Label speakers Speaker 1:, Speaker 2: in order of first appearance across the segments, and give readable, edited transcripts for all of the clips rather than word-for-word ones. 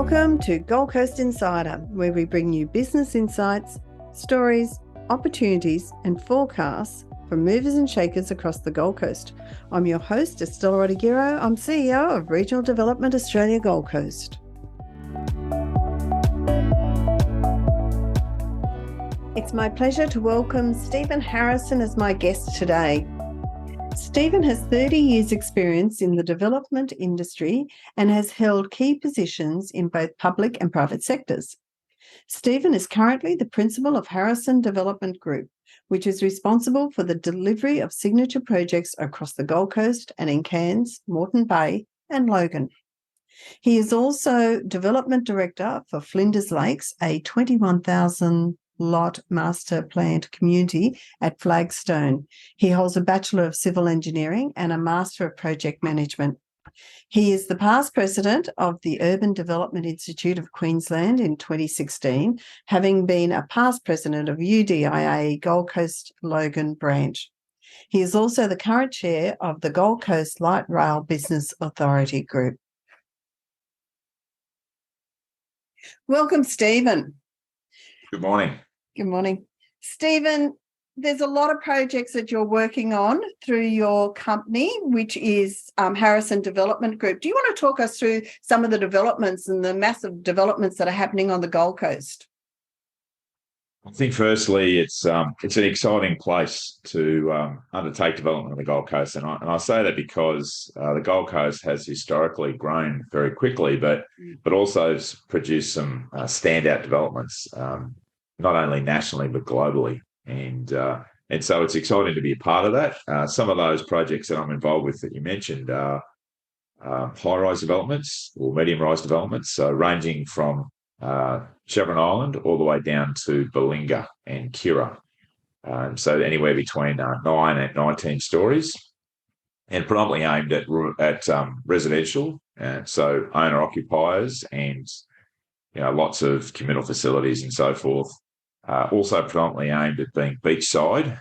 Speaker 1: Welcome to Gold Coast Insider, where we bring you business insights, stories, opportunities, and forecasts from movers and shakers across the Gold Coast. I'm your host, Estella and Stephen. I'm CEO of Regional Development Australia Gold Coast. It's my pleasure to welcome Stephen Harrison as my guest today. Stephen has 30 years' experience in the development industry and has held key positions in both public and private sectors. Stephen is currently the principal of Harrison Development Group, which is responsible for the delivery of signature projects across the Gold Coast and in Cairns, Moreton Bay and Logan. He is also Development Director for Flinders Lakes, a 21,000 lot master planned community at Flagstone. He holds a Bachelor of Civil Engineering and a Master of Project Management. He is the past president of the Urban Development Institute of Queensland in 2016, having been a past president of UDIA Gold Coast Logan branch. He is also the current chair of the Gold Coast Light Rail Business Authority Group. Welcome, Stephen.
Speaker 2: Good morning.
Speaker 1: Good morning. Stephen, there's a lot of projects that you're working on through your company, which is Harrison Development Group. Do you want to talk us through some of the developments and the massive developments that are happening on the Gold Coast?
Speaker 2: I think firstly, it's an exciting place to undertake development on the Gold Coast. And I say that because the Gold Coast has historically grown very quickly, but also produced some standout developments, not only nationally but globally, and so it's exciting to be a part of that. Some of those projects that I'm involved with that you mentioned are high-rise developments or medium-rise developments, so ranging from Chevron Island all the way down to Balinga and Kira, so anywhere between 9 and 19 stories, and predominantly aimed at residential, so owner-occupiers and lots of communal facilities and so forth. Also predominantly aimed at being beachside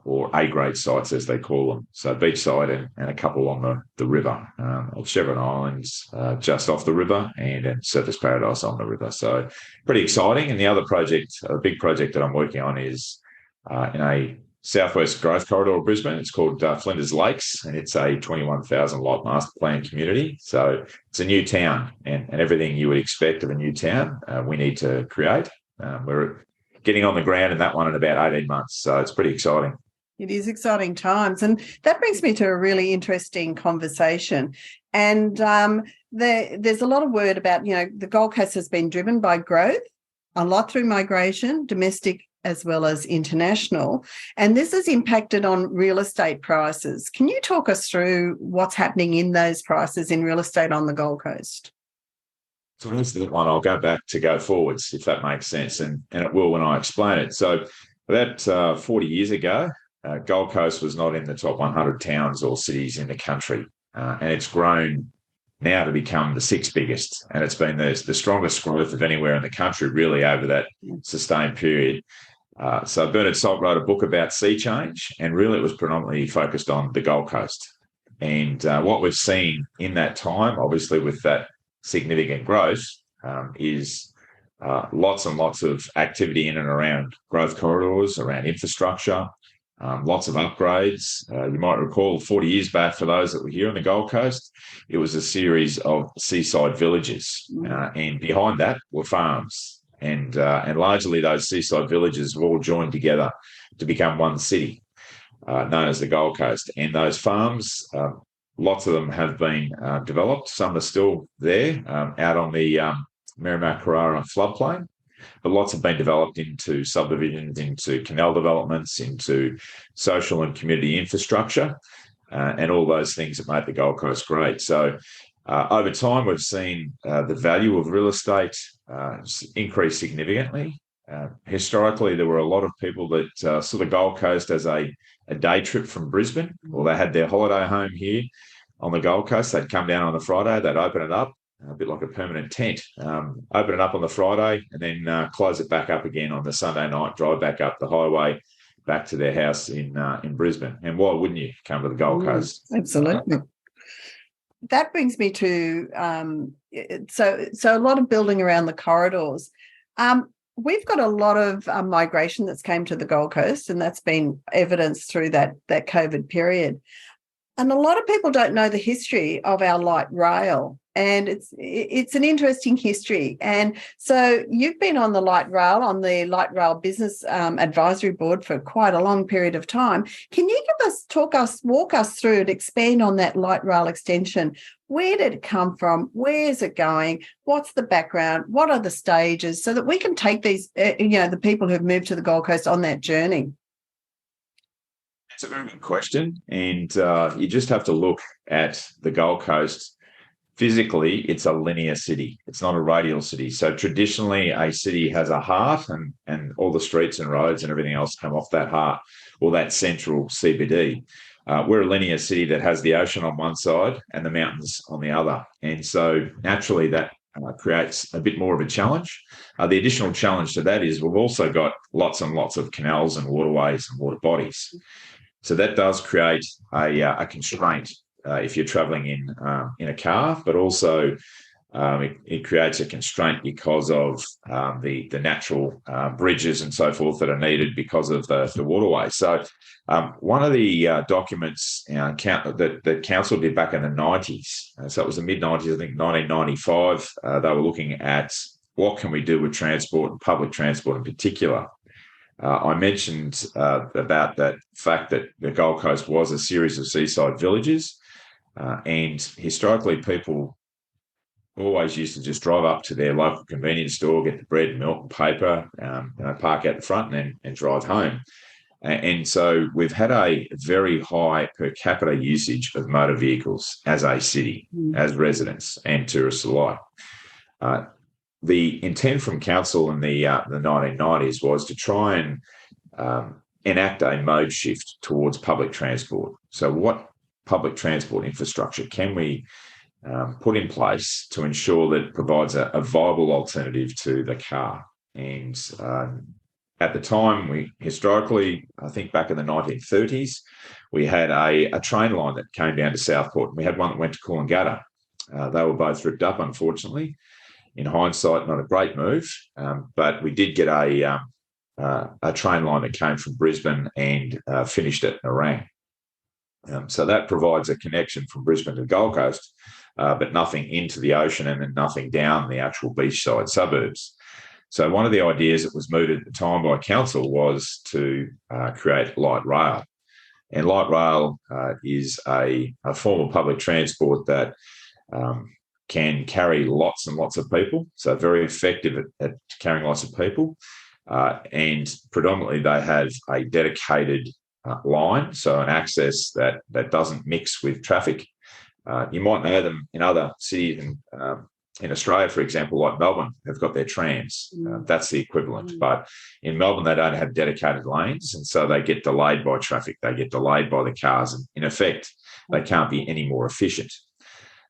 Speaker 2: or A-grade sites, as they call them. So beachside and a couple on the river. Chevron Islands just off the river and Surfers Paradise on the river. So pretty exciting. And the other project, a big project that I'm working on is in a southwest growth corridor of Brisbane. It's called Flinders Lakes, and it's a 21,000 lot master plan community. So it's a new town, and everything you would expect of a new town we need to create. We're getting on the ground in that one in about 18 months. So it's pretty exciting.
Speaker 1: It is exciting times. And that brings me to a really interesting conversation. And there's a lot of word about, the Gold Coast has been driven by growth, a lot through migration, domestic as well as international. And this has impacted on real estate prices. Can you talk us through what's happening in those prices in real estate on the Gold Coast?
Speaker 2: So that's the one I'll go back to go forwards, if that makes sense, and it will when I explain it. So about 40 years ago, Gold Coast was not in the top 100 towns or cities in the country, and it's grown now to become the sixth biggest, and it's been the strongest growth of anywhere in the country, really, over that sustained period. So Bernard Salt wrote a book about sea change, and really it was predominantly focused on the Gold Coast. And what we've seen in that time, obviously with that significant growth, is lots and lots of activity in and around growth corridors, around infrastructure, lots of upgrades. You might recall 40 years back, for those that were here on the Gold Coast, it was a series of seaside villages, and behind that were farms. And largely those seaside villages have all joined together to become one city, known as the Gold Coast. And those farms, lots of them have been developed. Some are still there out on the Merrimack-Carrara floodplain, but lots have been developed into subdivisions, into canal developments, into social and community infrastructure, and all those things that make the Gold Coast great. So over time, we've seen the value of real estate increase significantly. Historically, there were a lot of people that saw the Gold Coast as a day trip from Brisbane, or they had their holiday home here on the Gold Coast. They'd come down on the Friday, they'd open it up, a bit like a permanent tent, open it up on the Friday and then close it back up again on the Sunday night, drive back up the highway back to their house in Brisbane. And why wouldn't you come to the Gold Coast?
Speaker 1: Absolutely. that brings me to so a lot of building around the corridors. We've got a lot of migration that's came to the Gold Coast, and that's been evidenced through that COVID period. And a lot of people don't know the history of our light rail, and it's an interesting history. And so you've been on the light rail business advisory board for quite a long period of time. Can you walk us through and expand on that light rail extension? Where did it come from? Where's it going? What's the background? What are the stages, so that we can take these, the people who've moved to the Gold Coast on that journey?
Speaker 2: It's a very good question. And you just have to look at the Gold Coast. Physically, it's a linear city. It's not a radial city. So traditionally, a city has a heart, and all the streets and roads and everything else come off that heart, or that central CBD. We're a linear city that has the ocean on one side and the mountains on the other. And so naturally, that creates a bit more of a challenge. The additional challenge to that is we've also got lots and lots of canals and waterways and water bodies. So that does create a constraint if you're travelling in a car, but also it creates a constraint because of the natural bridges and so forth that are needed because of the waterway. So one of the documents that Council did back in the 90s, so it was the mid-90s, I think 1995, they were looking at what can we do with transport, and public transport in particular. I mentioned about that fact that the Gold Coast was a series of seaside villages, and historically people always used to just drive up to their local convenience store, get the bread, milk, and paper, park out the front, and drive home. And so we've had a very high per capita usage of motor vehicles as a city, as residents and tourists alike. The intent from Council in the 1990s was to try and enact a mode shift towards public transport. So what public transport infrastructure can we put in place to ensure that it provides a viable alternative to the car? And at the time, we historically, I think back in the 1930s, we had a train line that came down to Southport. We had one that went to Coolangatta. They were both ripped up, unfortunately. In hindsight, not a great move, but we did get a train line that came from Brisbane and finished at Nerang. So that provides a connection from Brisbane to the Gold Coast, but nothing into the ocean and then nothing down the actual beachside suburbs. So one of the ideas that was mooted at the time by Council was to create light rail. And light rail is a form of public transport that can carry lots and lots of people, so very effective at carrying lots of people. And predominantly they have a dedicated line, so an access that doesn't mix with traffic. You might know them in other cities in Australia, for example, like Melbourne, they've got their trams. That's the equivalent. But in Melbourne, they don't have dedicated lanes, and so they get delayed by traffic. They get delayed by the cars, and in effect, they can't be any more efficient.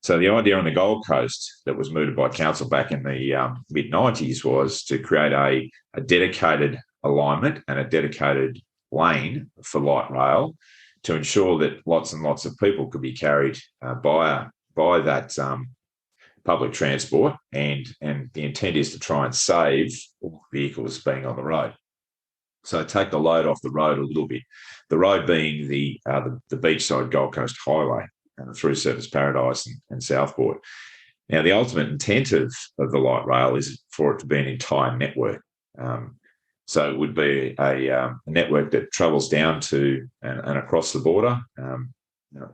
Speaker 2: So the idea on the Gold Coast that was mooted by Council back in the mid-90s was to create a dedicated alignment and a dedicated lane for light rail to ensure that lots and lots of people could be carried by that public transport, and the intent is to try and save all vehicles being on the road. So take the load off the road a little bit. The road being the beachside Gold Coast Highway through Surfers Paradise and Southport. Now, the ultimate intent of the light rail is for it to be an entire network. So it would be a network that travels down to and across the border,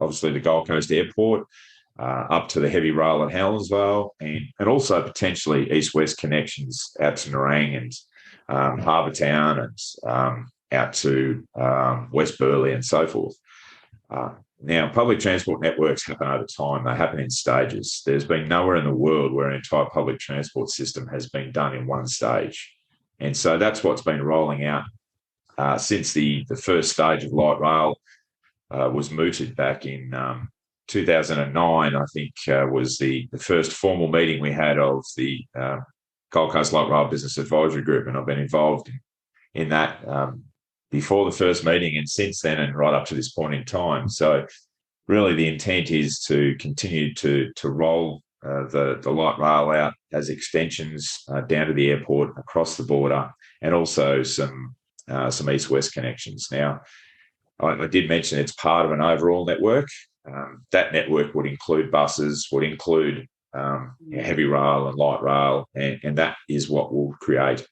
Speaker 2: obviously the Gold Coast Airport, up to the heavy rail at Helensvale, and also potentially east-west connections out to Nerang and Harbour Town and out to West Burleigh and so forth. Now, public transport networks happen over time. They happen in stages. There's been nowhere in the world where an entire public transport system has been done in one stage. And so that's what's been rolling out since the first stage of light rail was mooted back in 2009, I think, was the first formal meeting we had of the Gold Coast Light Rail Business Advisory Group. And I've been involved in that before the first meeting and since then and right up to this point in time. So really the intent is to continue to roll the light rail out as extensions down to the airport, across the border, and also some east-west connections. Now, I did mention it's part of an overall network. That network would include buses, would include heavy rail and light rail, and that is what will create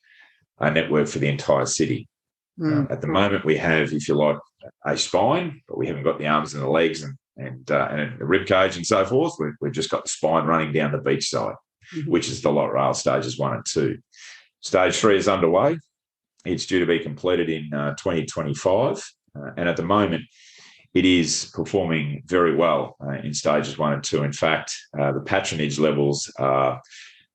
Speaker 2: a network for the entire city. At the moment, we have, if you like, a spine, but we haven't got the arms and the legs and the rib cage and so forth. We've just got the spine running down the beach side, which is the light rail stages 1 and 2. Stage 3 is underway. It's due to be completed in 2025. And at the moment, it is performing very well in stages 1 and 2. In fact, the patronage levels are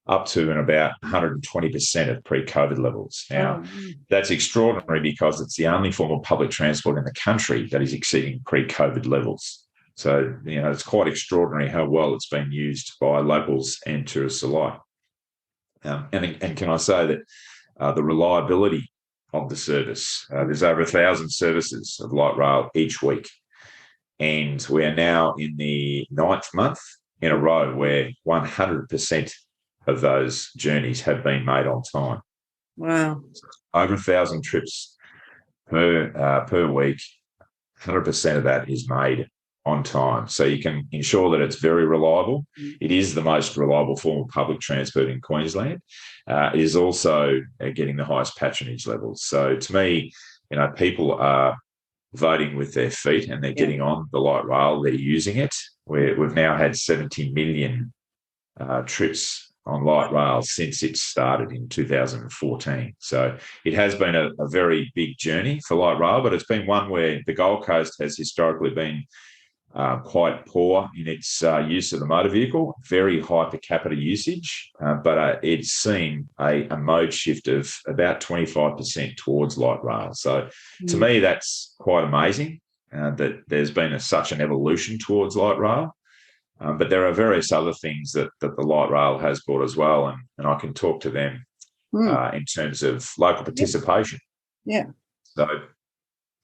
Speaker 2: up to and about 120% of pre-COVID levels. Now, that's extraordinary because it's the only form of public transport in the country that is exceeding pre-COVID levels. So, it's quite extraordinary how well it's been used by locals and tourists alike. And can I say that the reliability of the service, there's over 1,000 services of light rail each week. And we are now in the 9th month in a row where 100% of those journeys have been made on time.
Speaker 1: Wow.
Speaker 2: Over 1,000 trips per week, 100% of that is made on time. So you can ensure that it's very reliable. It is the most reliable form of public transport in Queensland. It is also getting the highest patronage levels. So to me, people are voting with their feet and they're getting on the light rail. They're using it. We've now had 70 million trips on light rail since it started in 2014. So it has been a very big journey for light rail, but it's been one where the Gold Coast has historically been quite poor in its use of the motor vehicle, very high per capita usage, but it's seen a mode shift of about 25% towards light rail. So to me, that's quite amazing that there's been such an evolution towards light rail. But there are various other things that the light rail has brought as well, and I can talk to them in terms of local participation.
Speaker 1: Yeah.
Speaker 2: So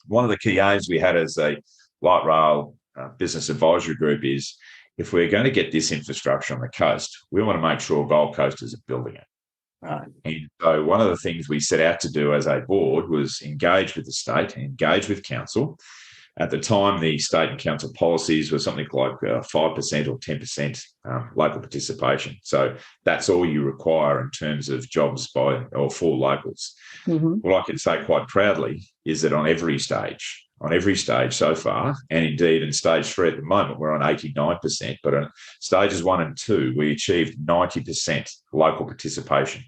Speaker 2: one of the key aims we had as a light rail business advisory group is if we're going to get this infrastructure on the coast, we want to make sure Gold Coasters are building it.
Speaker 1: Right.
Speaker 2: And so one of the things we set out to do as a board was engage with the state, engage with council. At the time, the state and council policies were something like 5% or 10% local participation. So that's all you require in terms of jobs for locals. What I can say quite proudly is that on every stage so far, and indeed in stage 3 at the moment, we're on 89%, but on stages 1 and 2, we achieved 90% local participation,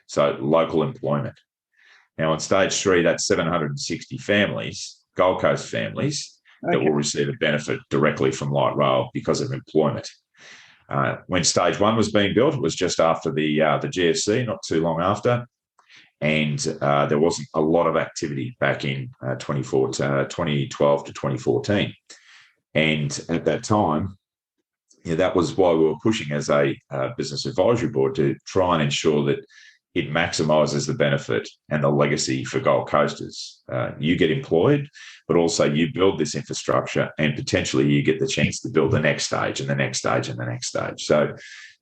Speaker 2: so local employment. Now, on stage 3, that's 760 families, Gold Coast families, that will receive a benefit directly from light rail because of employment. When stage 1 was being built, it was just after the GFC, not too long after, and there wasn't a lot of activity back in 2012 to 2014. And at that time, that was why we were pushing as a business advisory board to try and ensure that it maximises the benefit and the legacy for Gold Coasters. You get employed, but also you build this infrastructure and potentially you get the chance to build the next stage and the next stage and the next stage. So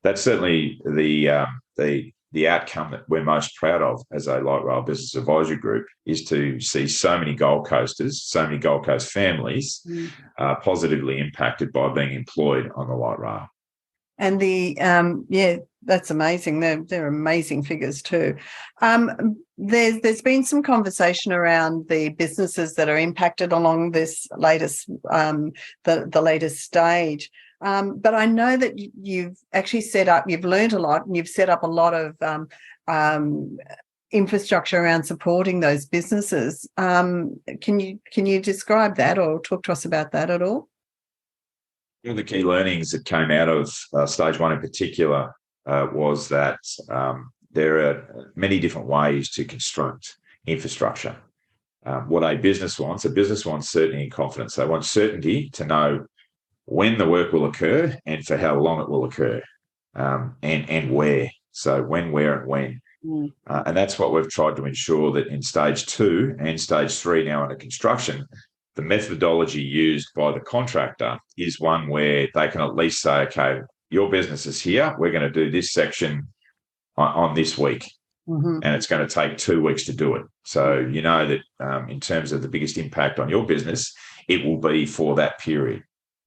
Speaker 2: that's certainly the outcome that we're most proud of as a light rail business advisory group, is to see so many Gold Coasters, so many Gold Coast families positively impacted by being employed on the light rail.
Speaker 1: And that's amazing. They're amazing figures too. There's been some conversation around the businesses that are impacted along this latest the latest stage. But I know that you've actually you've learned a lot, and you've set up a lot of infrastructure around supporting those businesses. Can you describe that or talk to us about that at all?
Speaker 2: One of the key learnings that came out of stage 1 in particular was that there are many different ways to construct infrastructure. What a business wants certainty and confidence. They want certainty to know when the work will occur and for how long it will occur, and where. So when, where, and when. And that's what we've tried to ensure, that in stage 2 and stage 3 now under construction, the methodology used by the contractor is one where they can at least say, okay, your business is here. We're going to do this section on this week. And it's going to take 2 weeks to do it. So you know that in terms of the biggest impact on your business, it will be for that period,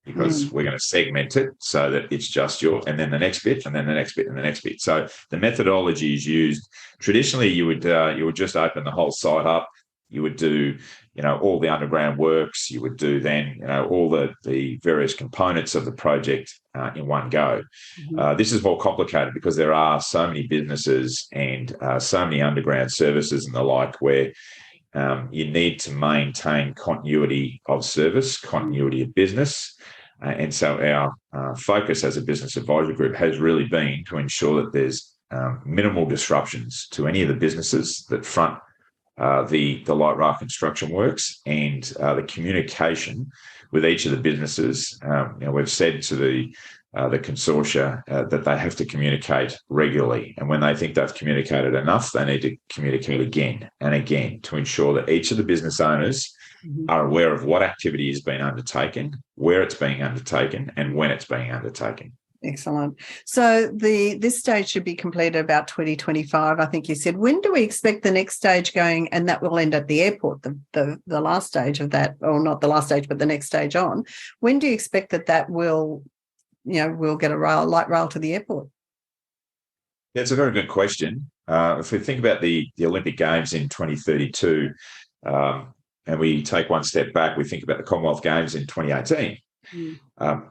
Speaker 2: because we're going to segment it so that it's just and then the next bit, and then the next bit, and the next bit. So the methodology is used. Traditionally, you would just open the whole site up. You would do, all the underground works. You would do then, all the various components of the project in one go. This is more complicated because there are so many businesses and so many underground services and the like, where you need to maintain continuity of service, continuity of business. And so our focus as a business advisory group has really been to ensure that there's minimal disruptions to any of the businesses that front the light rail construction works, and the communication with each of the businesses. We've said to the consortia that they have to communicate regularly, and when they think they've communicated enough, they need to communicate again and again to ensure that each of the business owners are aware of what activity is being undertaken, where it's being undertaken, and when it's being undertaken.
Speaker 1: Excellent. So this stage should be completed about 2025, I think you said. When do we expect the next stage going? And that will end at the airport, the last stage of that, or not the last stage, but the next stage on. When do you expect that will get a light rail to the airport?
Speaker 2: That's a very good question. If we think about the Olympic Games in 2032, and we take one step back, we think about the Commonwealth Games in 2018.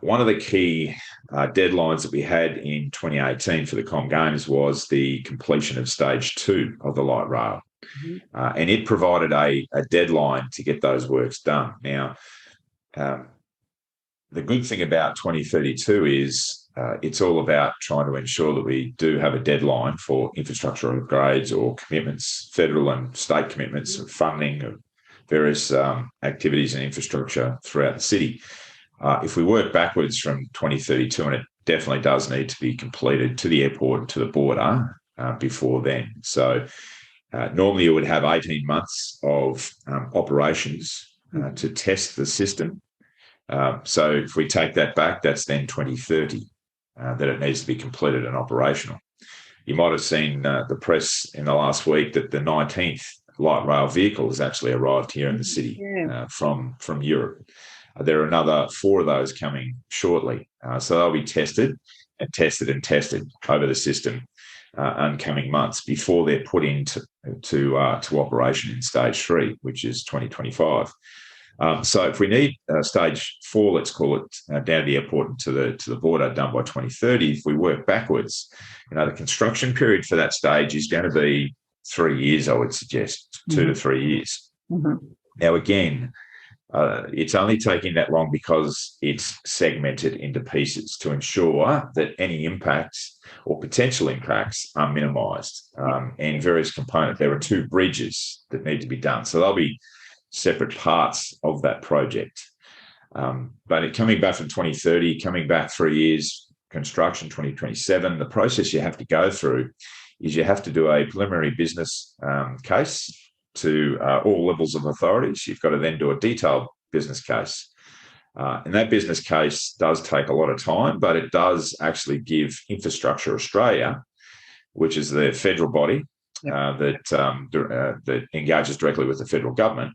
Speaker 2: One of the key deadlines that we had in 2018 for the Com Games was the completion of stage 2 of the light rail. And it provided a deadline to get those works done. Now, the good thing about 2032 is it's all about trying to ensure that we do have a deadline for infrastructure upgrades or commitments, federal and state commitments of funding of various activities and infrastructure throughout the city. If we work backwards from 2032, and it definitely does need to be completed to the airport and to the border before then. So normally you would have 18 months of operations to test the system. So if we take that back, that's then 2030 that it needs to be completed and operational. You might have seen the press in the last week that the 19th light rail vehicle has actually arrived here in the city from Europe. There are another 4 of those coming shortly. So they'll be tested and tested and tested over the system in coming months before they're put into operation in stage 3, which is 2025. So if we need stage 4, let's call it, down to the airport and to the border done by 2030, if we work backwards, the construction period for that stage is going to be 3 years, I would suggest, 2 to 3 years. Now, again, it's only taking that long because it's segmented into pieces to ensure that any impacts or potential impacts are minimised. And various components, there are 2 bridges that need to be done. So they'll be separate parts of that project. But coming back from 2030, coming back 3 years, construction 2027, the process you have to go through is you have to do a preliminary business case to all levels of authorities. You've got to then do a detailed business case. And that business case does take a lot of time, but it does actually give Infrastructure Australia, which is the federal body that engages directly with the federal government,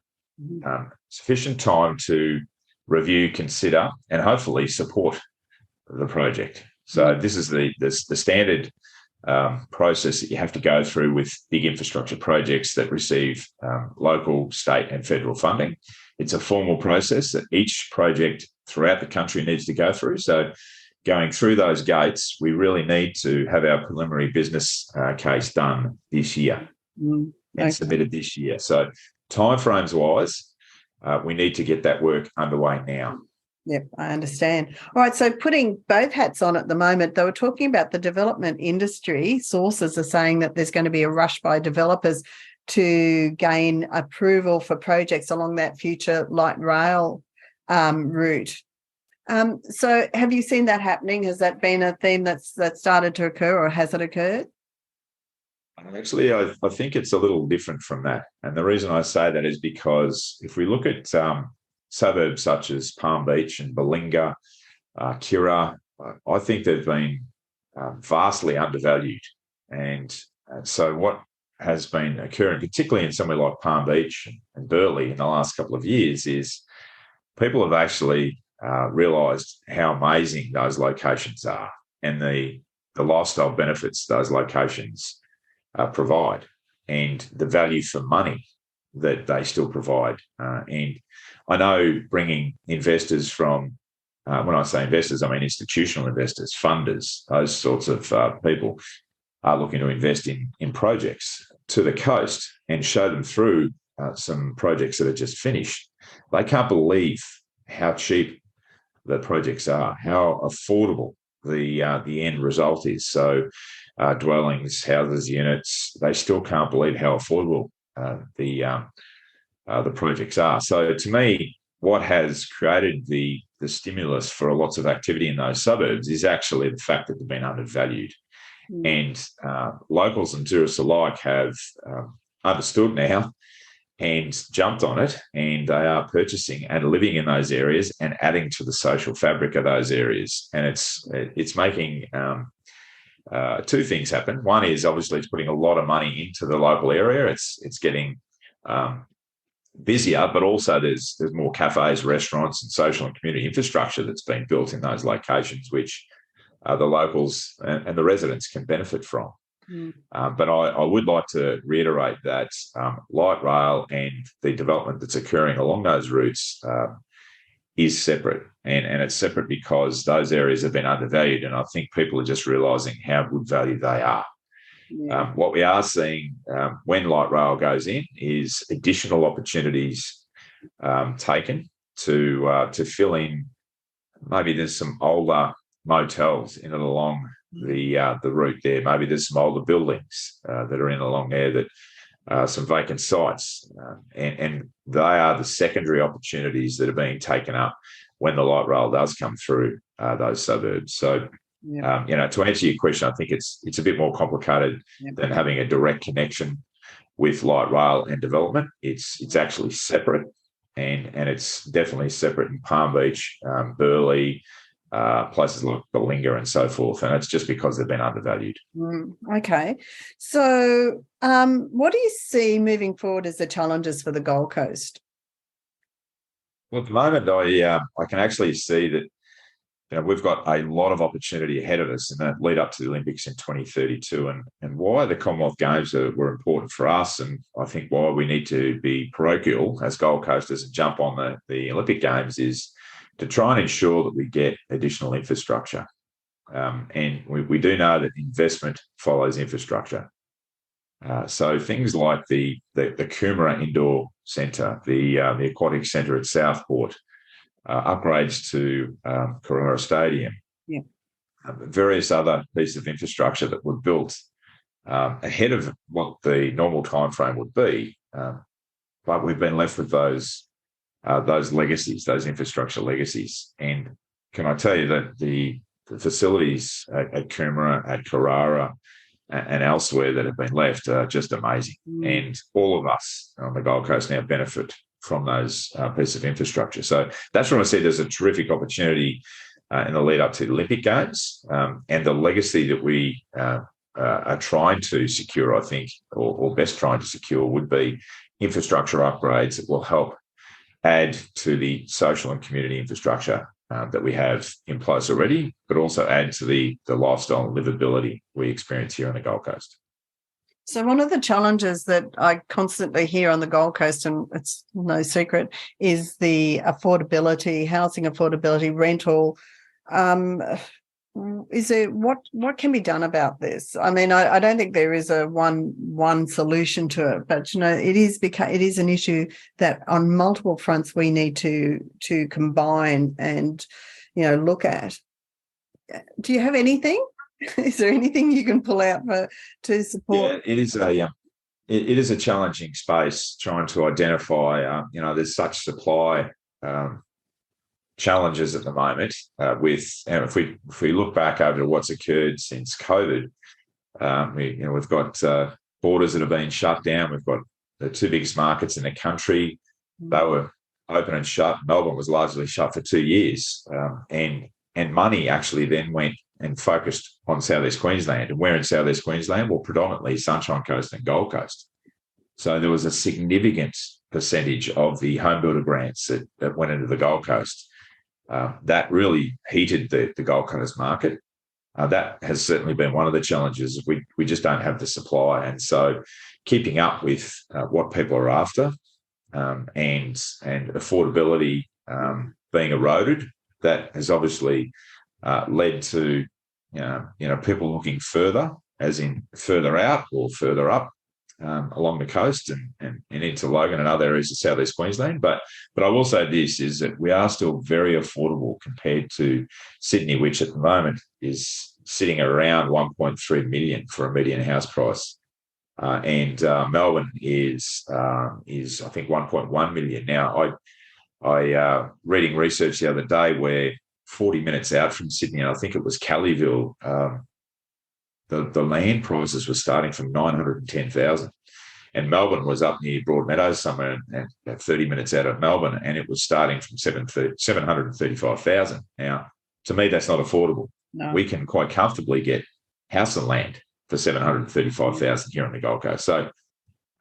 Speaker 2: sufficient time to review, consider, and hopefully support the project. So this is the standard process that you have to go through with big infrastructure projects that receive local, state and federal funding. It's a formal process that each project throughout the country needs to go through. So going through those gates, we really need to have our preliminary business case done this year and submitted this year. So timeframes wise, we need to get that work underway now.
Speaker 1: Yep, I understand. All right, so putting both hats on at the moment, they were talking about the development industry. Sources are saying that there's going to be a rush by developers to gain approval for projects along that future light rail route. So have you seen that happening? Has that been a theme that's started to occur, or has it occurred?
Speaker 2: Actually, I think it's a little different from that. And the reason I say that is because if we look at suburbs such as Palm Beach and Balinga, Kirra, I think they've been vastly undervalued. And so what has been occurring, particularly in somewhere like Palm Beach and Burleigh in the last couple of years, is people have actually realised how amazing those locations are and the lifestyle benefits those locations provide and the value for money that they still provide. And I know bringing investors from, when I say investors, I mean institutional investors, funders, those sorts of people are looking to invest in projects to the coast and show them through some projects that are just finished. They can't believe how cheap the projects are, how affordable the end result is. So dwellings, houses, units, they still can't believe how affordable the projects are. So to me, what has created the stimulus for lots of activity in those suburbs is actually the fact that they've been undervalued. And locals and tourists alike have understood now and jumped on it, and they are purchasing and living in those areas and adding to the social fabric of those areas. And it's making two things happen. One is obviously it's putting a lot of money into the local area. It's getting busier, but also there's more cafes, restaurants, and social and community infrastructure that's been built in those locations, which the locals and the residents can benefit from. But I would like to reiterate that light rail and the development that's occurring along those routes is separate. And it's separate because those areas have been undervalued. And I think people are just realising how good value they are. Yeah. What we are seeing when light rail goes in is additional opportunities taken to fill in. Maybe there's some older motels in and along the route there. Maybe there's some older buildings that are in along there, that some vacant sites, and they are the secondary opportunities that are being taken up when the light rail does come through those suburbs. So, to answer your question, I think it's a bit more complicated than having a direct connection with light rail and development. It's actually separate, and it's definitely separate in Palm Beach, Burleigh, places like Balinga and so forth, and it's just because they've been undervalued.
Speaker 1: Okay. So what do you see moving forward as the challenges for the Gold Coast?
Speaker 2: Well, at the moment, I can actually see that we've got a lot of opportunity ahead of us in that lead up to the Olympics in 2032, and why the Commonwealth Games were important for us, and I think why we need to be parochial as Gold Coasters and jump on the Olympic Games is to try and ensure that we get additional infrastructure. And we do know that investment follows infrastructure. So things like the Coomera Indoor Centre, the Aquatic Centre at Southport, upgrades to Coomera Stadium, various other pieces of infrastructure that were built ahead of what the normal timeframe would be. But we've been left with those legacies, those infrastructure legacies. And can I tell you that the facilities at Coomera, at Carrara, and elsewhere that have been left are just amazing. And all of us on the Gold Coast now benefit from those pieces of infrastructure. So that's when I see there's a terrific opportunity in the lead up to the Olympic Games, and the legacy that we are trying to secure, I think, or best trying to secure, would be infrastructure upgrades that will help add to the social and community infrastructure that we have in place already, but also add to the lifestyle and livability we experience here on the Gold Coast.
Speaker 1: So one of the challenges that I constantly hear on the Gold Coast, and it's no secret, is the affordability, housing affordability, rental. Is there what can be done about this? I mean, I don't think there is a one solution to it, but it is an issue that on multiple fronts we need to combine and look at. Do you have anything? Is there anything you can pull out to support?
Speaker 2: Yeah, it is a challenging space trying to identify. There's such supply challenges at the moment if we look back over what's occurred since COVID, we've got borders that have been shut down. We've got the two biggest markets in the country. They were open and shut. Melbourne was largely shut for 2 years, and money actually then went and focused on Southeast Queensland. And where in Southeast Queensland? Well, predominantly Sunshine Coast and Gold Coast. So there was a significant percentage of the home builder grants that went into the Gold Coast. That really heated the Gold Coast market. That has certainly been one of the challenges. We just don't have the supply. And so keeping up with what people are after and affordability being eroded, that has obviously led to people looking further, as in further out or further up along the coast and into Logan and other areas of Southeast Queensland. But I will say this, is that we are still very affordable compared to Sydney, which at the moment is sitting around 1.3 million for a median house price. And Melbourne is I think 1.1 million. Now, I reading research the other day where 40 minutes out from Sydney, and I think it was Kellyville, the land prices were starting from 910,000, and Melbourne was up near Broadmeadows somewhere, and 30 minutes out of Melbourne, and it was starting from 735,000. Now, to me, that's not affordable. No. We can quite comfortably get house and land for 735,000 here on the Gold Coast. So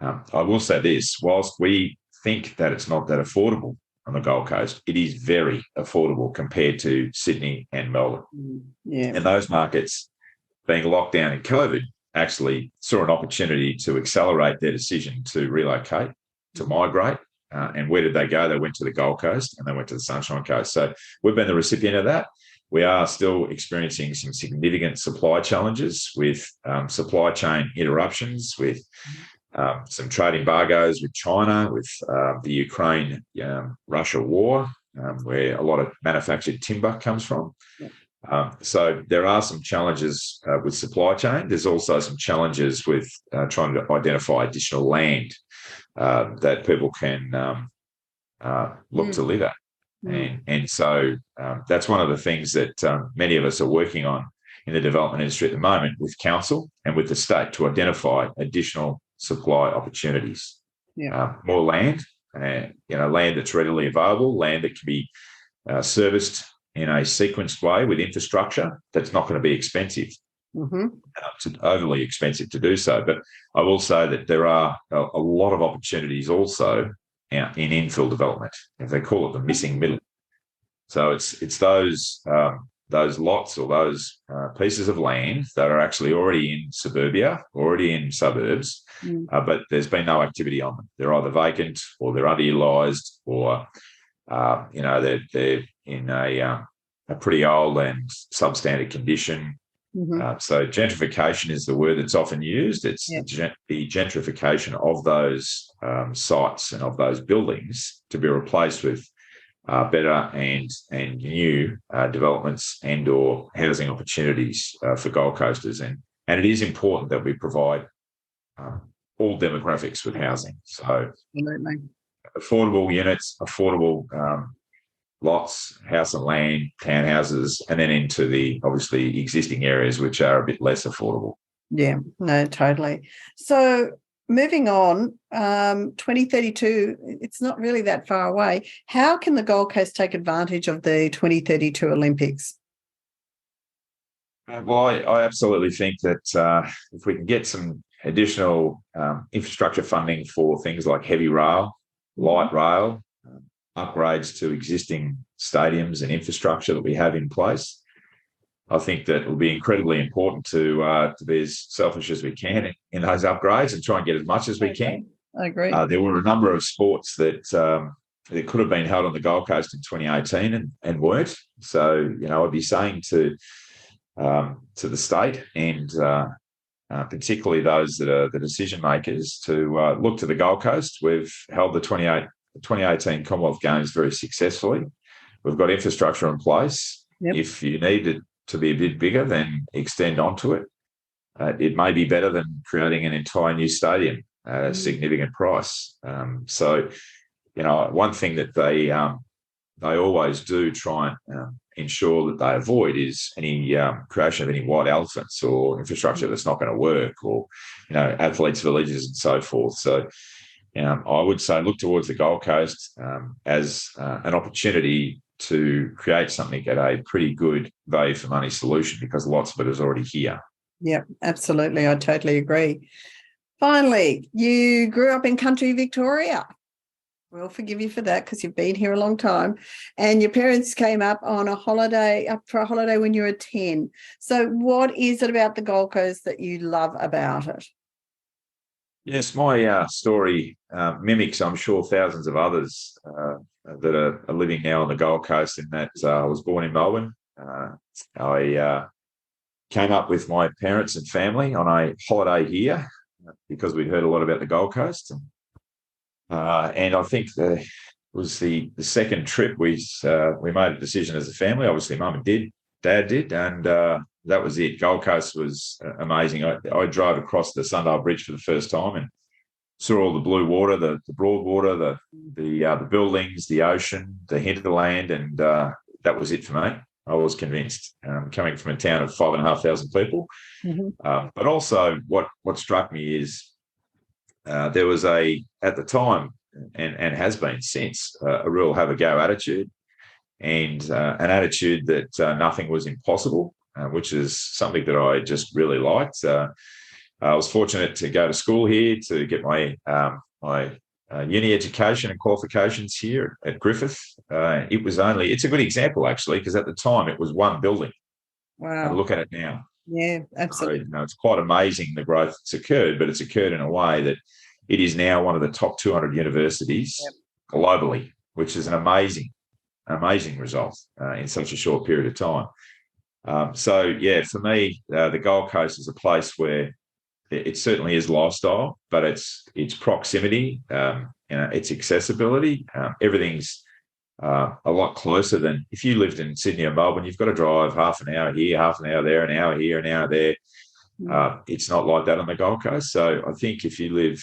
Speaker 2: I will say this: whilst we think that it's not that affordable on the Gold Coast, it is very affordable compared to Sydney and Melbourne. Yeah. And those markets, being locked down in COVID, actually saw an opportunity to accelerate their decision to relocate, to migrate. And where did they go? They went to the Gold Coast and they went to the Sunshine Coast. So we've been the recipient of that. We are still experiencing some significant supply challenges with supply chain interruptions, with some trade embargoes with China, with the Ukraine-Russia war, where a lot of manufactured timber comes from. So there are some challenges with supply chain. There's also some challenges with trying to identify additional land that people can look to live at. And so that's one of the things that many of us are working on in the development industry at the moment with council and with the state to identify additional supply opportunities. More land, land that's readily available, land that can be serviced in a sequenced way with infrastructure that's not going to be expensive, overly expensive to do so. But I will say that there are a lot of opportunities also in infill development, as they call it, the missing middle. So it's those lots or those pieces of land that are actually already in suburbia, already in suburbs, but there's been no activity on them. They're either vacant or they're underutilised, or they're in a pretty old and substandard condition. So gentrification is the word that's often used. It's the gentrification of those sites and of those buildings to be replaced with better and new developments and or housing opportunities for Gold Coasters. And it is important that we provide all demographics with housing. So affordable units, affordable lots, house and land, townhouses, and then into the obviously existing areas which are a bit less affordable.
Speaker 1: Yeah, no, totally. So moving on, 2032, it's not really that far away. How can the Gold Coast take advantage of the 2032 Olympics?
Speaker 2: Well, I absolutely think that if we can get some additional infrastructure funding for things like heavy rail, light rail, upgrades to existing stadiums and infrastructure that we have in place, I think that it will be incredibly important to be as selfish as we can in those upgrades and try and get as much as we can.
Speaker 1: I agree.
Speaker 2: There were a number of sports that could have been held on the Gold Coast in 2018 and weren't. So, I'd be saying to the state and particularly those that are the decision makers to look to the Gold Coast. We've held the 2018 Commonwealth Games very successfully. We've got infrastructure in place. Yep. If you need it to be a bit bigger, then extend onto it. It may be better than creating an entire new stadium at a significant price. So, one thing that they always do try and ensure that they avoid is any creation of any white elephants or infrastructure that's not going to work, or athletes' villages and so forth. So I would say look towards the Gold Coast as an opportunity to create something at a pretty good value for money solution, because lots of it is already here.
Speaker 1: Yeah, absolutely. I totally agree. Finally, you grew up in country Victoria. We'll forgive you for that because you've been here a long time. And your parents came up for a holiday when you were 10. So what is it about the Gold Coast that you love about it?
Speaker 2: Yes, my story mimics, I'm sure, thousands of others that are living now on the Gold Coast, in that I was born in Melbourne. I came up with my parents and family on a holiday here because we'd heard a lot about the Gold Coast. And I think it was the second trip we made a decision as a family. Obviously, Mum and Dad did, and that was it. Gold Coast was amazing. I drove across the Sundial Bridge for the first time and saw all the blue water, the broad water, the buildings, the ocean, the hinterland, and that was it for me. I was convinced. Coming from a town of 5,500 people, but also what struck me is there was at the time and has been since a real have a go attitude, and an attitude that nothing was impossible, which is something that I just really liked. I was fortunate to go to school here to get my uni education and qualifications here at Griffith. It's a good example, actually, because at the time it was one building.
Speaker 1: Wow.
Speaker 2: And look at it now.
Speaker 1: Yeah, absolutely.
Speaker 2: So, it's quite amazing the growth that's occurred, but it's occurred in a way that it is now one of the top 200 universities globally, which is an amazing result in such a short period of time. For me, the Gold Coast is a place where it certainly is lifestyle, but it's proximity, its accessibility. Everything's a lot closer than if you lived in Sydney or Melbourne. You've got to drive half an hour here, half an hour there, an hour here, an hour there. It's not like that on the Gold Coast. So I think if you live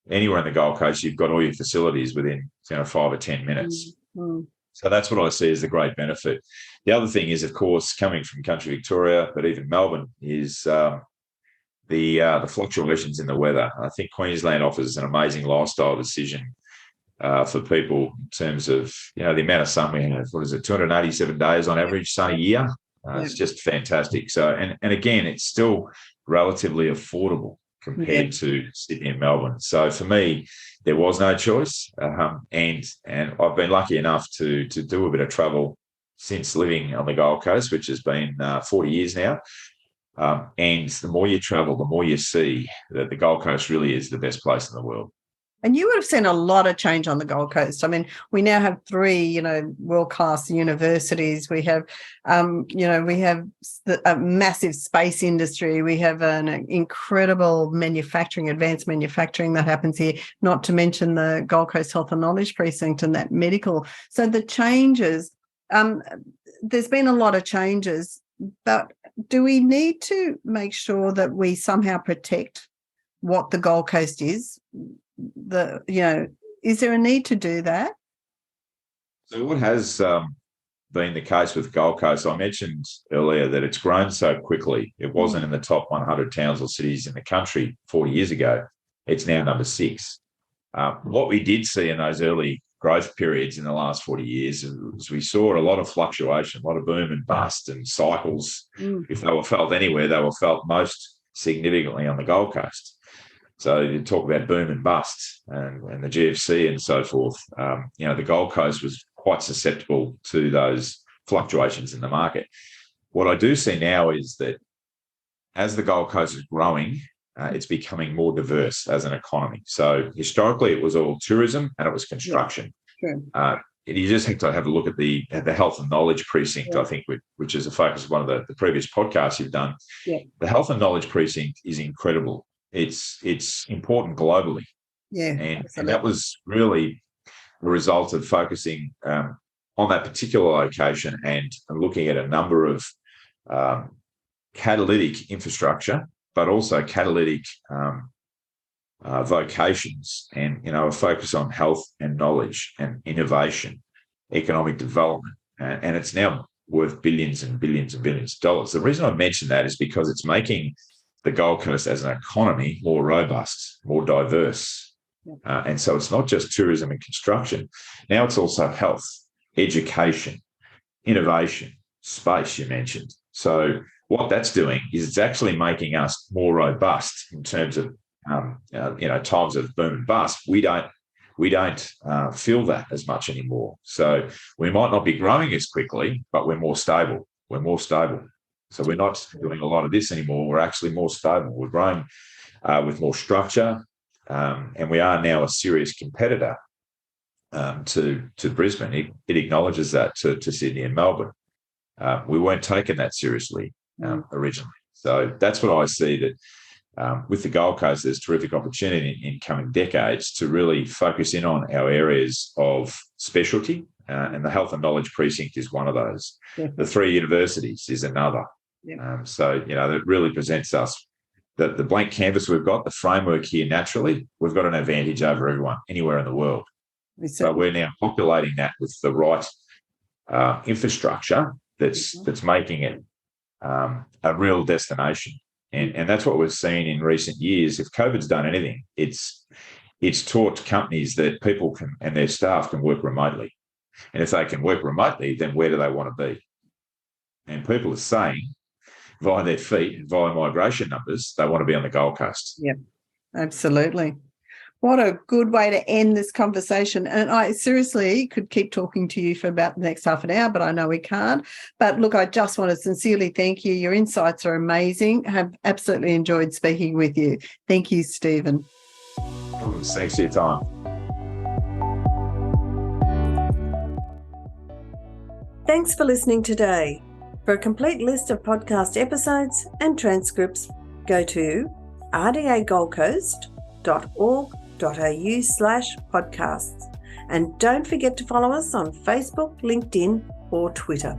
Speaker 2: anywhere in the Gold Coast, you've got all your facilities within 5 or 10 minutes. So that's what I see as the great benefit. The other thing is, of course, coming from country Victoria, but even Melbourne, is the fluctuations in the weather. I think Queensland offers an amazing lifestyle decision for people in terms of the amount of sun we have. What is it, 287 days on average sun a year? It's just fantastic. So, and again, it's still relatively affordable compared to Sydney and Melbourne. So for me, there was no choice, and I've been lucky enough to do a bit of travel since living on the Gold Coast, which has been 40 years now. And the more you travel, the more you see that the Gold Coast really is the best place in the world.
Speaker 1: And you would have seen a lot of change on the Gold Coast. I mean, we now have 3, world-class universities. We have, we have a massive space industry. We have an incredible advanced manufacturing that happens here, not to mention the Gold Coast Health and Knowledge Precinct and that medical. So the changes, there's been a lot of changes, but do we need to make sure that we somehow protect what the Gold Coast is? Is there a need to do that?
Speaker 2: So what has been the case with Gold Coast, I mentioned earlier that it's grown so quickly. It wasn't in the top 100 towns or cities in the country 40 years ago. It's now number 6. What we did see in those early growth periods in the last 40 years is we saw a lot of fluctuation, a lot of boom and bust and cycles. If they were felt anywhere, they were felt most significantly on the Gold Coast. So you talk about boom and bust and the GFC and so forth. The Gold Coast was quite susceptible to those fluctuations in the market. What I do see now is that as the Gold Coast is growing, it's becoming more diverse as an economy. So historically, it was all tourism and it was construction. Yeah, you just have to have a look at the Health and Knowledge Precinct, I think, which is a focus of one of the previous podcasts you've done. Yeah. The Health and Knowledge Precinct is incredible. It's important globally. Yeah, and that was really a result of focusing on that particular location and looking at a number of catalytic infrastructure, but also catalytic vocations, and a focus on health and knowledge and innovation, economic development, and it's now worth billions and billions and billions of dollars. The reason I mention that is because it's making the Gold Coast as an economy more robust, more diverse, And so it's not just tourism and construction. Now it's also health, education, innovation, space, you mentioned. So what that's doing is it's actually making us more robust in terms of, times of boom and bust. We don't feel that as much anymore. So we might not be growing as quickly, but we're more stable. So we're not doing a lot of this anymore. We're actually more stable. We're growing with more structure, and we are now a serious competitor to Brisbane. It acknowledges that to Sydney and Melbourne. We weren't taking that seriously originally. So that's what I see, that with the Gold Coast, there's terrific opportunity in coming decades to really focus in on our areas of specialty, and the Health and Knowledge Precinct is one of those. The 3 universities is another. That really presents us the blank canvas we've got, the framework here naturally. We've got an advantage over everyone anywhere in the world. So we're now populating that with the right infrastructure that's making it a real destination. And that's what we've seen in recent years. If COVID's done anything, it's taught companies that people can and their staff can work remotely. And if they can work remotely, then where do they want to be? And people are saying via their feet, via migration numbers, they want to be on the Gold Coast.
Speaker 1: Yep, absolutely. What a good way to end this conversation. And I seriously could keep talking to you for about the next half an hour, but I know we can't. But look, I just want to sincerely thank you. Your insights are amazing. I have absolutely enjoyed speaking with you. Thank you, Stephen.
Speaker 2: Thanks for your time.
Speaker 1: Thanks for listening today. For a complete list of podcast episodes and transcripts, go to rdagoldcoast.org.au/podcasts. And don't forget to follow us on Facebook, LinkedIn, or Twitter.